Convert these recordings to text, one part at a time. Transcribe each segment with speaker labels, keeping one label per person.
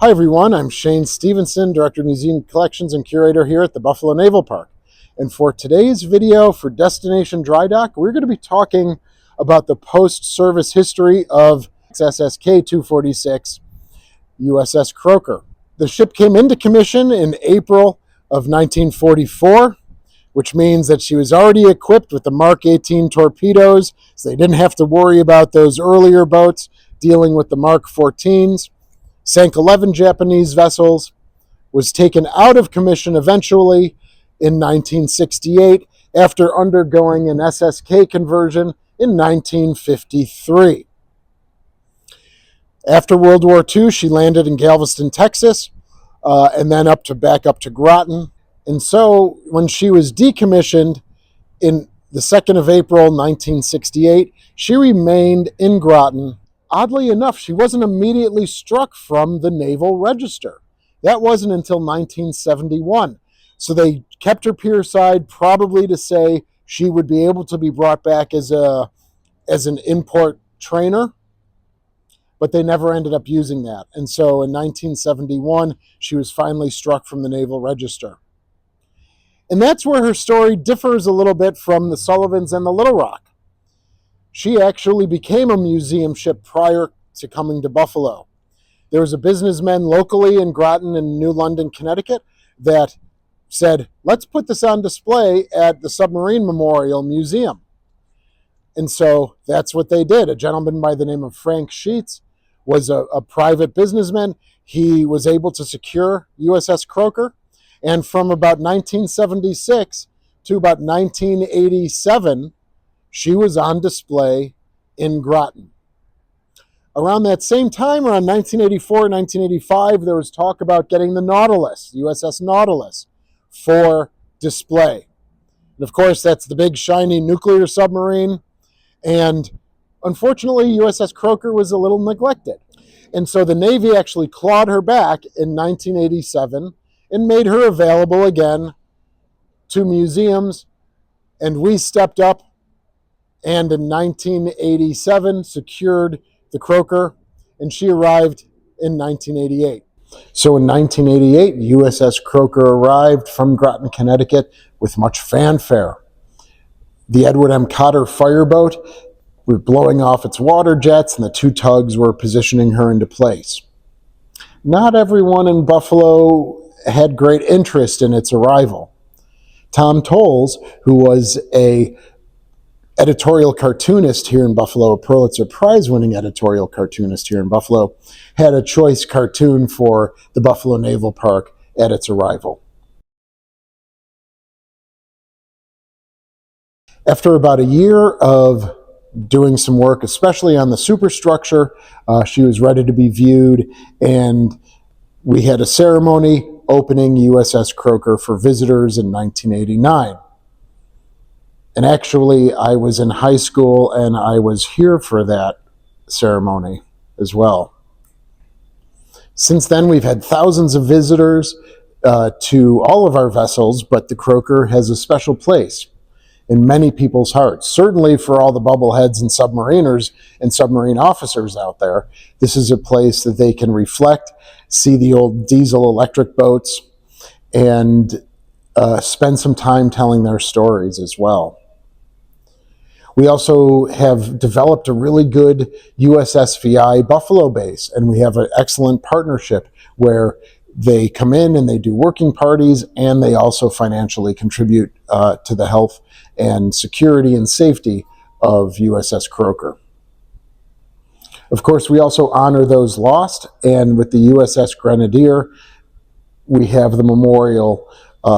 Speaker 1: Hi everyone, I'm Shane Stevenson, Director of Museum Collections and Curator here at the Buffalo Naval Park. And for today's video for Destination Drydock, we're going to be talking about the post-service history of SSK 246 USS Croaker. The ship came into commission in April of 1944, which means that she was already equipped with the Mark 18 torpedoes, so they didn't have to worry about those earlier boats dealing with the Mark 14s. Sank 11 Japanese vessels, was taken out of commission eventually in 1968 after undergoing an SSK conversion in 1953. After World War II, she landed in Galveston, Texas, and then back up to Groton. And so when she was decommissioned in the 2nd of April, 1968, she remained in Groton. Oddly enough, she wasn't immediately struck from the Naval Register. That wasn't until 1971. So they kept her pierside, probably to say she would be able to be brought back as an import trainer, but they never ended up using that. And so in 1971, she was finally struck from the Naval Register. And that's where her story differs a little bit from the Sullivans and the Little Rock. She actually became a museum ship prior to coming to Buffalo. There was a businessman locally in Groton and New London, Connecticut, that said, let's put this on display at the Submarine Memorial Museum. And so that's what they did. A gentleman by the name of Frank Sheets was a private businessman. He was able to secure USS Croaker. And from about 1976 to about 1987, she was on display in Groton. Around that same time, around 1984, 1985, there was talk about getting the Nautilus, USS Nautilus, for display. And of course, that's the big, shiny nuclear submarine. And unfortunately, USS Croaker was a little neglected. And so the Navy actually clawed her back in 1987 and made her available again to museums. And we stepped up and in 1987 secured the Croaker, and she arrived in 1988. So in 1988, USS Croaker arrived from Groton, Connecticut with much fanfare. The Edward M. Cotter fireboat was blowing off its water jets, and the two tugs were positioning her into place. Not everyone in Buffalo had great interest in its arrival. Tom Tolles, who was a editorial cartoonist here in Buffalo, a Pulitzer Prize-winning editorial cartoonist here in Buffalo, had a choice cartoon for the Buffalo Naval Park at its arrival. After about a year of doing some work, especially on the superstructure, she was ready to be viewed, and we had a ceremony opening USS Croaker for visitors in 1989. And actually, I was in high school and I was here for that ceremony as well. Since then, we've had thousands of visitors to all of our vessels, but the Croaker has a special place in many people's hearts. Certainly for all the bubbleheads and submariners and submarine officers out there, this is a place that they can reflect, see the old diesel electric boats, and spend some time telling their stories as well. We also have developed a really good USSVI Buffalo base, and we have an excellent partnership where they come in and they do working parties, and they also financially contribute to the health and security and safety of USS Croaker. Of course, we also honor those lost, and with the USS Grenadier, we have the memorial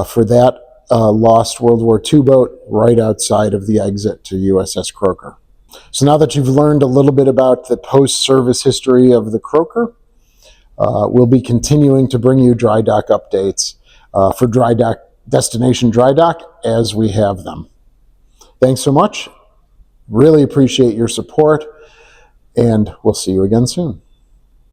Speaker 1: for that lost World War II boat right outside of the exit to USS Croaker. So now that you've learned a little bit about the post-service history of the Croaker, we'll be continuing to bring you dry dock updates for Destination Drydock as we have them. Thanks so much. Really appreciate your support, and we'll see you again soon.